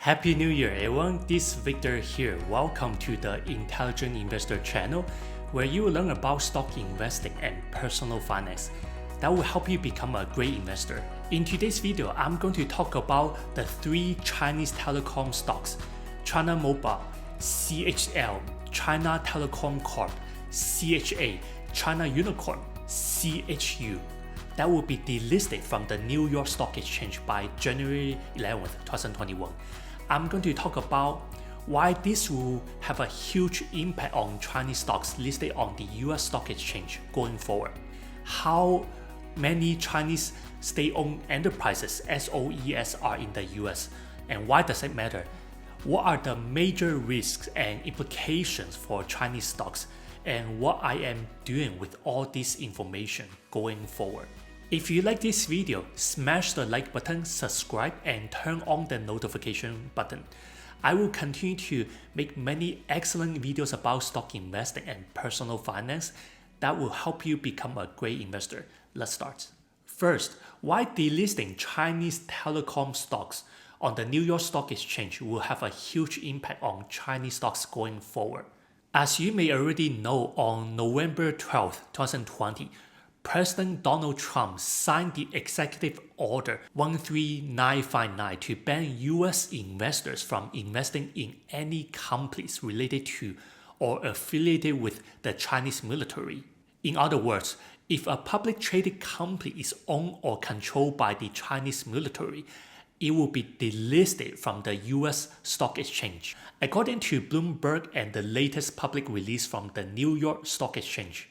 Happy New Year, everyone. This is Victor here. Welcome to the Intelligent Investor channel, where you will learn about stock investing and personal finance that will help you become a great investor. In today's video, I'm going to talk about the three Chinese telecom stocks: China Mobile, CHL, China Telecom Corp, CHA, China Unicom, CHU, that will be delisted from the New York Stock Exchange by January 11, 2021. I'm going to talk about why this will have a huge impact on Chinese stocks listed on the US Stock Exchange going forward, how many Chinese state-owned enterprises SOEs are in the US, and why does it matter? What are the major risks and implications for Chinese stocks, and what I am doing with all this information going forward. If you like this video, smash the like button, subscribe, and turn on the notification button. I will continue to make many excellent videos about stock investing and personal finance that will help you become a great investor. Let's start. First, why delisting Chinese telecom stocks on the New York Stock Exchange will have a huge impact on Chinese stocks going forward. As you may already know, on November 12, 2020, President Donald Trump signed the Executive Order 13959 to ban US investors from investing in any companies related to or affiliated with the Chinese military. In other words, if a public traded company is owned or controlled by the Chinese military, it will be delisted from the US Stock Exchange. According to Bloomberg and the latest public release from the New York Stock Exchange,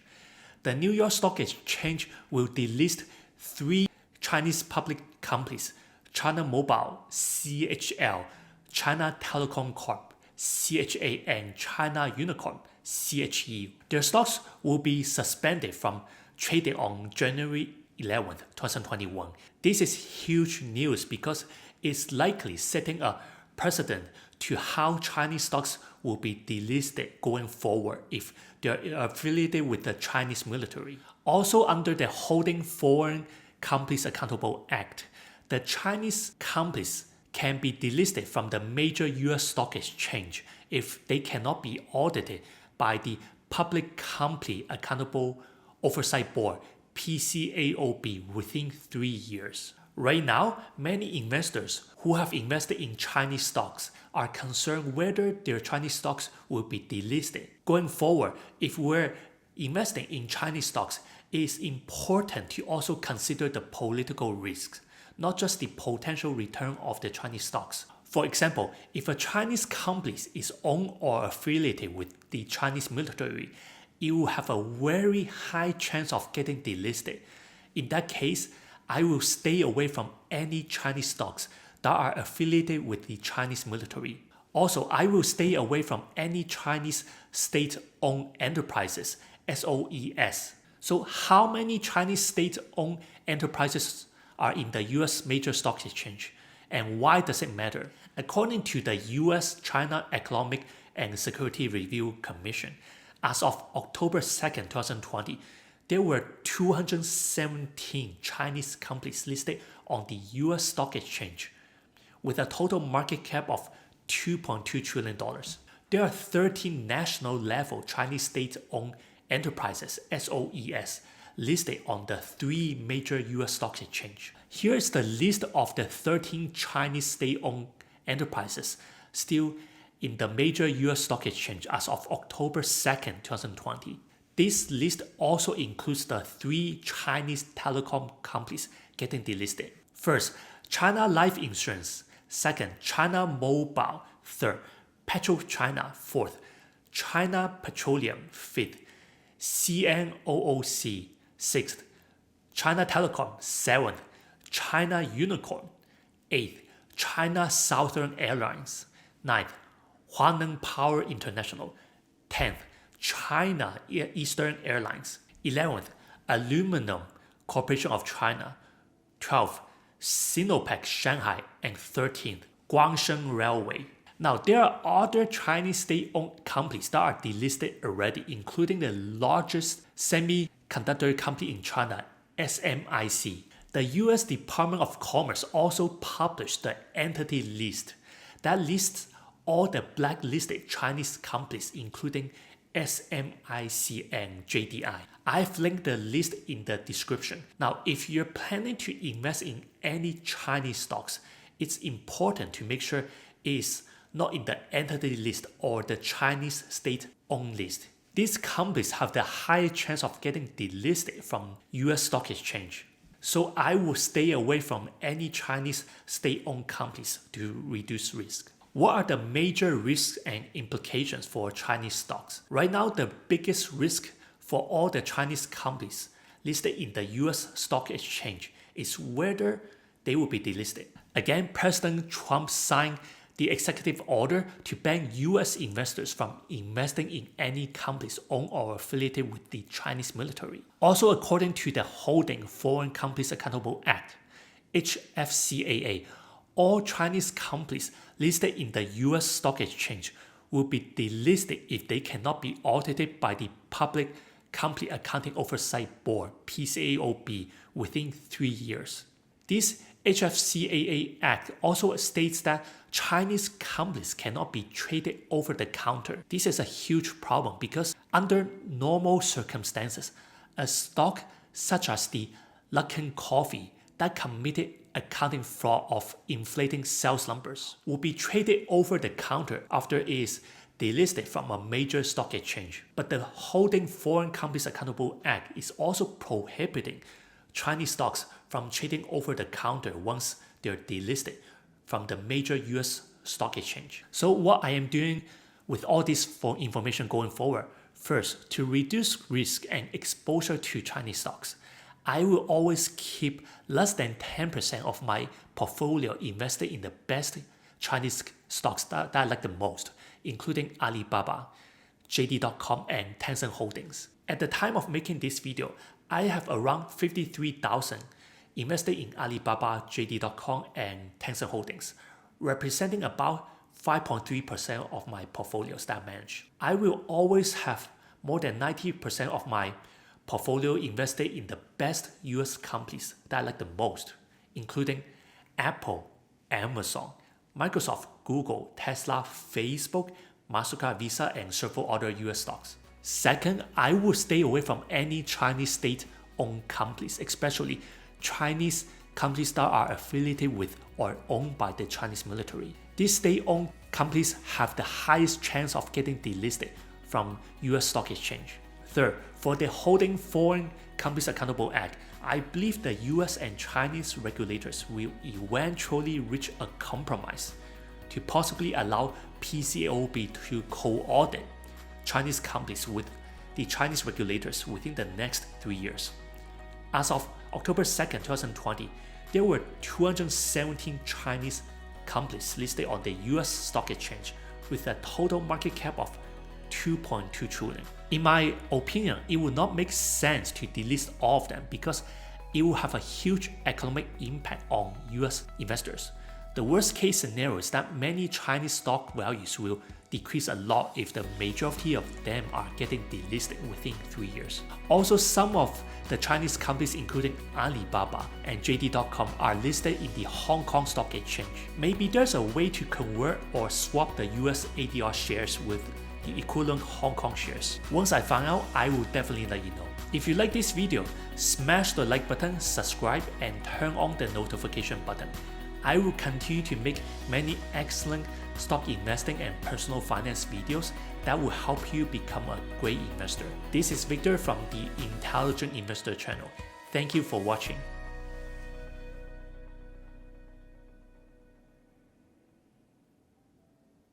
the New York Stock Exchange will delist three Chinese public companies: China Mobile, CHL, China Telecom Corp, CHA, and China Unicom, CHE. Their stocks will be suspended from trading on January 11, 2021. This is huge news because it's likely setting a precedent to how Chinese stocks will be delisted going forward if they are affiliated with the Chinese military. Also, under the Holding Foreign Companies Accountable Act, the Chinese companies can be delisted from the major US stock exchange if they cannot be audited by the Public Company Accountable Oversight Board, PCAOB, within 3 years. Right now, many investors who have invested in Chinese stocks are concerned whether their Chinese stocks will be delisted. Going forward, if we're investing in Chinese stocks, it is important to also consider the political risks, not just the potential return of the Chinese stocks. For example, if a Chinese company is owned or affiliated with the Chinese military, it will have a very high chance of getting delisted. In that case, I will stay away from any Chinese stocks that are affiliated with the Chinese military. Also, I will stay away from any Chinese state-owned enterprises, SOEs. So how many Chinese state-owned enterprises are in the US major stock exchange? And why does it matter? According to the US China Economic and Security Review Commission, as of October 2nd, 2020, there were 217 Chinese companies listed on the US Stock Exchange, with a total market cap of $2.2 trillion. There are 13 national-level Chinese state-owned enterprises, SOEs, listed on the three major US stock exchanges. Here is the list of the 13 Chinese state-owned enterprises still in the major US stock exchange as of October 2nd, 2020. This list also includes the three Chinese telecom companies getting delisted. First, China Life Insurance. Second, China Mobile. Third, PetroChina. Fourth, China Petroleum. Fifth, CNOOC. Sixth, China Telecom. Seventh, China Unicom. Eighth, China Southern Airlines. Ninth, Huaneng Power International. 10th, China Eastern Airlines. 11th, Aluminum Corporation of China. 12th, Sinopec Shanghai. And 13th, Guangsheng Railway. Now, there are other Chinese state-owned companies that are delisted already, including the largest semiconductor company in China, SMIC. The US Department of Commerce also published the entity list that lists all the blacklisted Chinese companies, including SMIC and JDI. I've linked the list in the description. Now, if you're planning to invest in any Chinese stocks, it's important to make sure it's not in the entity list or the Chinese state-owned list. These companies have the higher chance of getting delisted from US stock exchange. So I will stay away from any Chinese state-owned companies to reduce risk. What are the major risks and implications for Chinese stocks? Right now, the biggest risk for all the Chinese companies listed in the US stock exchange is whether they will be delisted. Again, President Trump signed the executive order to ban US investors from investing in any companies owned or affiliated with the Chinese military. Also, according to the Holding Foreign Companies Accountable Act, HFCAA, all Chinese companies listed in the US stock exchange will be delisted if they cannot be audited by the Public Company Accounting Oversight Board, PCAOB, within 3 years. This HFCAA Act also states that Chinese companies cannot be traded over the counter. This is a huge problem because under normal circumstances, a stock such as the Luckin Coffee that committed accounting fraud of inflating sales numbers will be traded over the counter after it is delisted from a major stock exchange. But the Holding Foreign Companies Accountable Act is also prohibiting Chinese stocks from trading over the counter once they're delisted from the major US stock exchange. So what I am doing with all this information going forward, first, to reduce risk and exposure to Chinese stocks, I will always keep less than 10% of my portfolio invested in the best Chinese stocks that I like the most, including Alibaba, JD.com, and Tencent Holdings. At the time of making this video, I have around 53,000 invested in Alibaba, JD.com, and Tencent Holdings, representing about 5.3% of my portfolios that I manage. I will always have more than 90% of my portfolio invested in the best US companies that I like the most, including Apple, Amazon, Microsoft, Google, Tesla, Facebook, MasterCard, Visa, and several other US stocks. Second, I will stay away from any Chinese state-owned companies, especially Chinese companies that are affiliated with or owned by the Chinese military. These state-owned companies have the highest chance of getting delisted from US stock exchange. Third, for the Holding Foreign Companies Accountable Act, I believe the US and Chinese regulators will eventually reach a compromise to possibly allow PCAOB to co-audit Chinese companies with the Chinese regulators within the next 3 years. As of October 2nd, 2020, there were 217 Chinese companies listed on the US stock exchange with a total market cap of 2.2 trillion. In my opinion, it would not make sense to delist all of them because it will have a huge economic impact on US investors. The worst case scenario is that many Chinese stock values will decrease a lot if the majority of them are getting delisted within 3 years. Also, some of the Chinese companies including Alibaba and JD.com are listed in the Hong Kong Stock Exchange. Maybe there's a way to convert or swap the US ADR shares with the equivalent Hong Kong shares. Once I find out, I will definitely let you know. If you like this video, smash the like button, subscribe, and turn on the notification button. I will continue to make many excellent stock investing and personal finance videos that will help you become a great investor. This is Victor from the Intelligent Investor channel. Thank you for watching.